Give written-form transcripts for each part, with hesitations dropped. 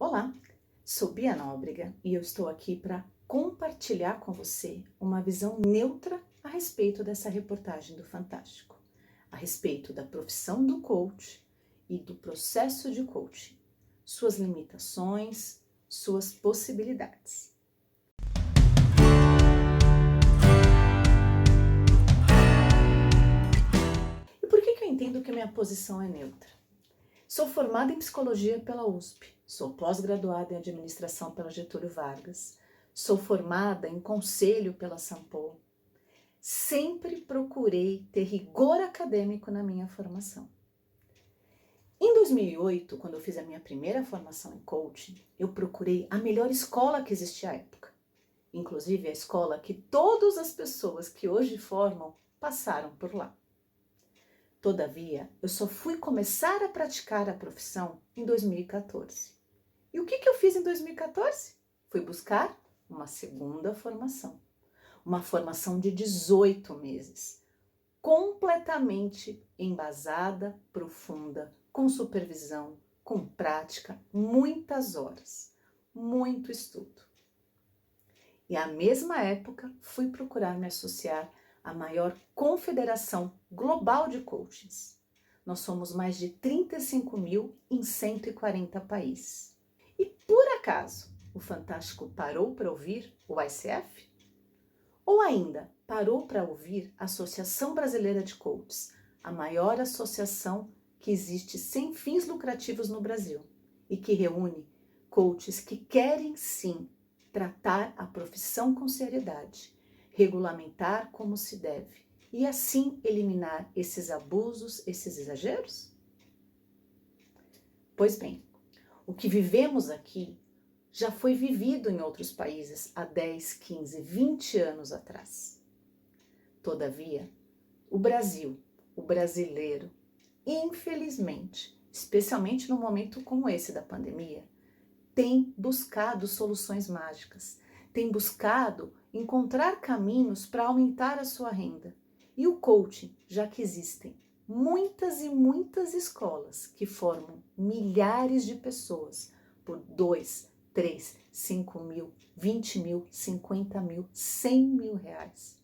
Olá, sou Bia Nóbrega e eu estou aqui para compartilhar com você uma visão neutra a respeito dessa reportagem do Fantástico, a respeito da profissão do coach e do processo de coaching, suas limitações, suas possibilidades. E por que eu entendo que a minha posição é neutra? Sou formada em psicologia pela USP, sou pós-graduada em administração pela Getúlio Vargas, sou formada em conselho pela Sampo. Sempre procurei ter rigor acadêmico na minha formação. Em 2008, quando eu fiz a minha primeira formação em coaching, eu procurei a melhor escola que existia à época. Inclusive a escola que todas as pessoas que hoje formam passaram por lá. Todavia, eu só fui começar a praticar a profissão em 2014. E o que eu fiz em 2014? Fui buscar uma segunda formação. Uma formação de 18 meses, completamente embasada, profunda, com supervisão, com prática, muitas horas, muito estudo. E à mesma época, fui procurar me associar a maior confederação global de coaches. Nós somos mais de 35 mil em 140 países. E por acaso, o Fantástico parou para ouvir o ICF? Ou ainda, parou para ouvir a Associação Brasileira de Coaches, a maior associação que existe sem fins lucrativos no Brasil e que reúne coaches que querem sim tratar a profissão com seriedade, regulamentar como se deve e assim eliminar esses abusos, esses exageros? Pois bem, o que vivemos aqui já foi vivido em outros países há 10, 15, 20 anos atrás. Todavia, o Brasil, o brasileiro, infelizmente, especialmente no momento como esse da pandemia, tem buscado soluções mágicas, tem buscado encontrar caminhos para aumentar a sua renda. E o coaching, já que existem muitas e muitas escolas que formam milhares de pessoas por 2, 3, 5 mil, 20 mil, 50 mil, 100 mil reais.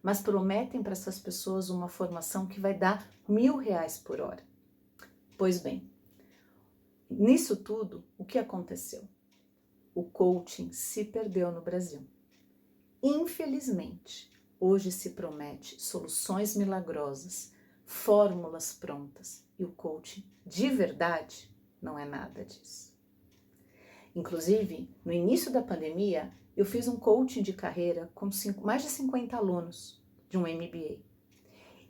Mas prometem para essas pessoas uma formação que vai dar R$1.000 por hora. Pois bem, nisso tudo, o que aconteceu? O coaching se perdeu no Brasil. Infelizmente, hoje se promete soluções milagrosas, fórmulas prontas, e o coaching de verdade não é nada disso. Inclusive, no início da pandemia, eu fiz um coaching de carreira com mais de 50 alunos de um MBA.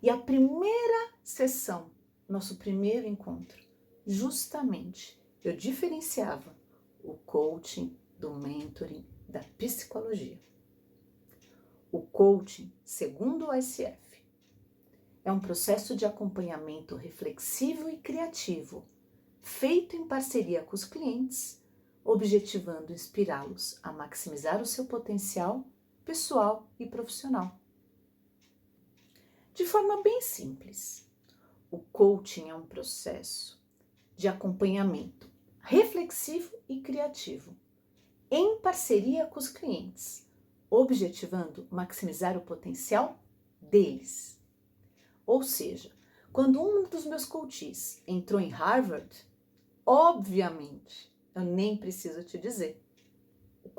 E a primeira sessão, nosso primeiro encontro, justamente eu diferenciava o coaching do mentoring, da psicologia. O coaching, segundo o ICF, é um processo de acompanhamento reflexivo e criativo, feito em parceria com os clientes, objetivando inspirá-los a maximizar o seu potencial pessoal e profissional. De forma bem simples, o coaching é um processo de acompanhamento reflexivo e criativo, em parceria com os clientes, objetivando maximizar o potencial deles. Ou seja, quando um dos meus coaches entrou em Harvard, obviamente, eu nem preciso te dizer,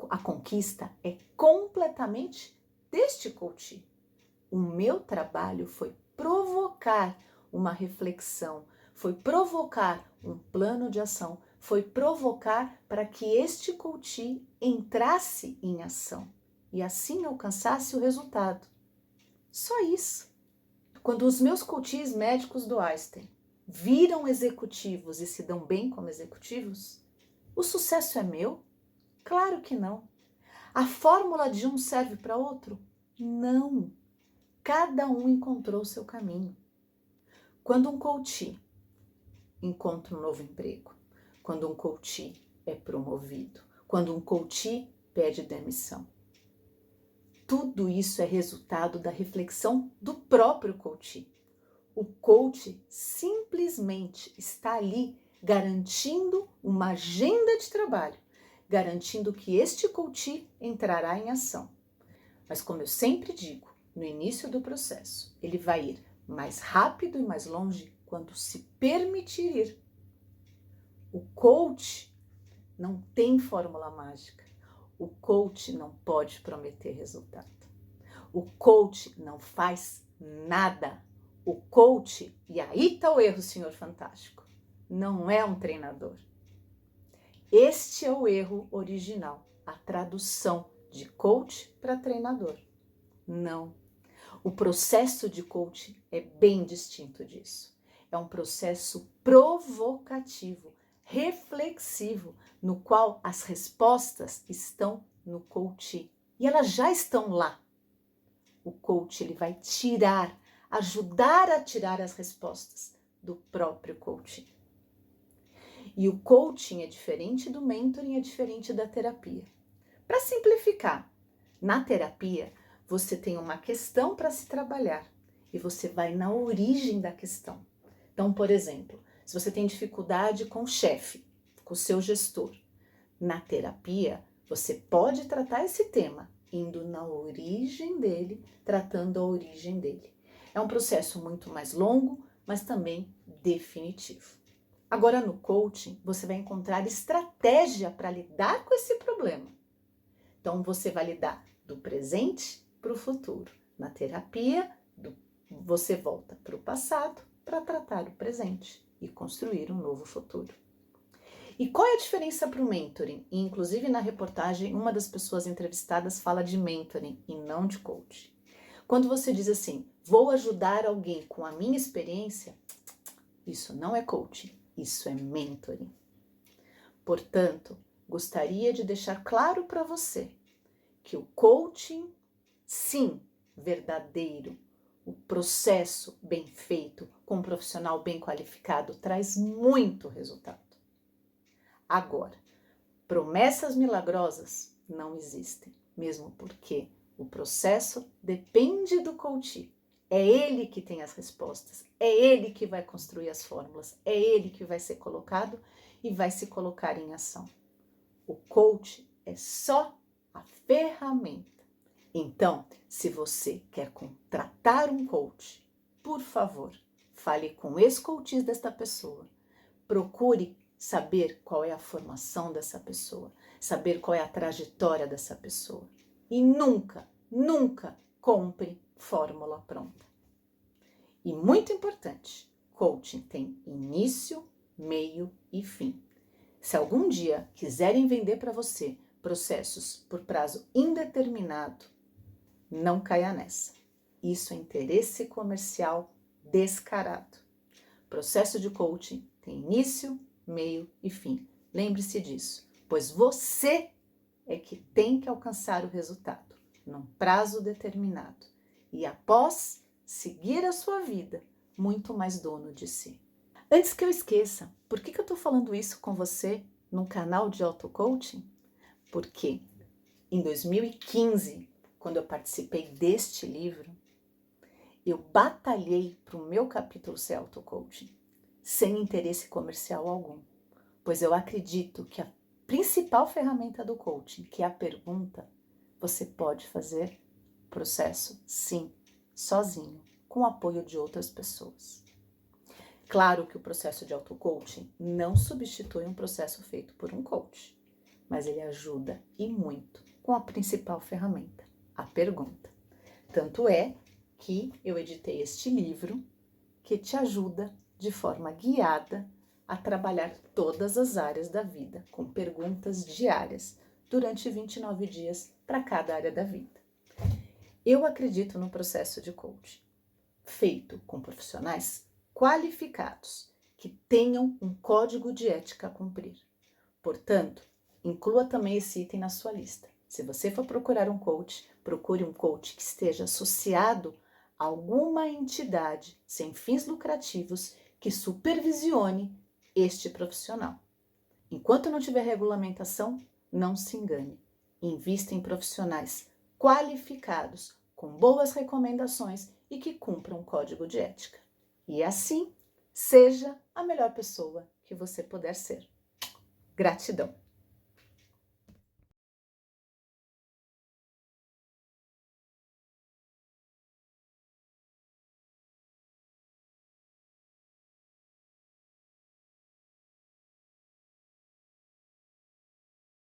a conquista é completamente deste coach. O meu trabalho foi provocar uma reflexão, foi provocar um plano de ação, foi provocar para que este coach entrasse em ação e assim alcançasse o resultado. Só isso. Quando os meus coaches médicos do Einstein viram executivos e se dão bem como executivos, o sucesso é meu? Claro que não. A fórmula de um serve para outro? Não. Cada um encontrou o seu caminho. Quando um coach encontra um novo emprego, quando um coach é promovido, quando um coach pede demissão, tudo isso é resultado da reflexão do próprio coach. O coach simplesmente está ali garantindo uma agenda de trabalho, garantindo que este coach entrará em ação. Mas como eu sempre digo, no início do processo, ele vai ir mais rápido e mais longe quando se permitir ir. O coach não tem fórmula mágica. O coach não pode prometer resultado. O coach não faz nada. O coach, e aí está o erro, senhor fantástico, não é um treinador. Este é o erro original, a tradução de coach para treinador. Não. O processo de coach é bem distinto disso. É um processo provocativo, reflexivo, no qual as respostas estão no coach. E elas já estão lá. O coach ele vai ajudar a tirar as respostas do próprio coach. E o coaching é diferente do mentoring, é diferente da terapia. Para simplificar, na terapia você tem uma questão para se trabalhar e você vai na origem da questão. Então, por exemplo, se você tem dificuldade com o chefe, com o seu gestor, na terapia você pode tratar esse tema indo na origem dele, tratando a origem dele. É um processo muito mais longo, mas também definitivo. Agora, no coaching, você vai encontrar estratégia para lidar com esse problema. Então, você vai lidar do presente para o futuro. Na terapia, você volta para o passado para tratar o presente e construir um novo futuro. E qual é a diferença para o mentoring? E, inclusive, na reportagem, uma das pessoas entrevistadas fala de mentoring e não de coaching. Quando você diz assim, vou ajudar alguém com a minha experiência, isso não é coaching, isso é mentoring. Portanto, gostaria de deixar claro para você que o coaching, sim, verdadeiro, o processo bem feito, com um profissional bem qualificado, traz muito resultado. Agora, promessas milagrosas não existem, mesmo porque o processo depende do coach. É ele que tem as respostas, é ele que vai construir as fórmulas, é ele que vai ser colocado e vai se colocar em ação. O coach é só a ferramenta. Então, se você quer contratar um coach, por favor, fale com o ex-coach desta pessoa. Procure saber qual é a formação dessa pessoa, saber qual é a trajetória dessa pessoa. E nunca, nunca compre fórmula pronta. E muito importante, coaching tem início, meio e fim. Se algum dia quiserem vender para você processos por prazo indeterminado, não caia nessa. Isso é interesse comercial descarado. Processo de coaching tem início, meio e fim. Lembre-se disso, pois você é que tem que alcançar o resultado num prazo determinado e após seguir a sua vida muito mais dono de si. Antes que eu esqueça, por que eu estou falando isso com você num canal de auto-coaching? Porque em 2015, quando eu participei deste livro, eu batalhei para o meu capítulo ser auto-coaching, sem interesse comercial algum, pois eu acredito que a principal ferramenta do coaching, que é a pergunta, você pode fazer processo, sim, sozinho, com o apoio de outras pessoas. Claro que o processo de auto-coaching não substitui um processo feito por um coach, mas ele ajuda e muito com a principal ferramenta, a pergunta. Tanto é que eu editei este livro que te ajuda de forma guiada a trabalhar todas as áreas da vida, com perguntas diárias, durante 29 dias para cada área da vida. Eu acredito no processo de coaching, feito com profissionais qualificados, que tenham um código de ética a cumprir. Portanto, inclua também esse item na sua lista. Se você for procurar um coach, procure um coach que esteja associado a alguma entidade sem fins lucrativos que supervisione este profissional. Enquanto não tiver regulamentação, não se engane. Invista em profissionais qualificados, com boas recomendações e que cumpram o código de ética. E assim, seja a melhor pessoa que você puder ser. Gratidão!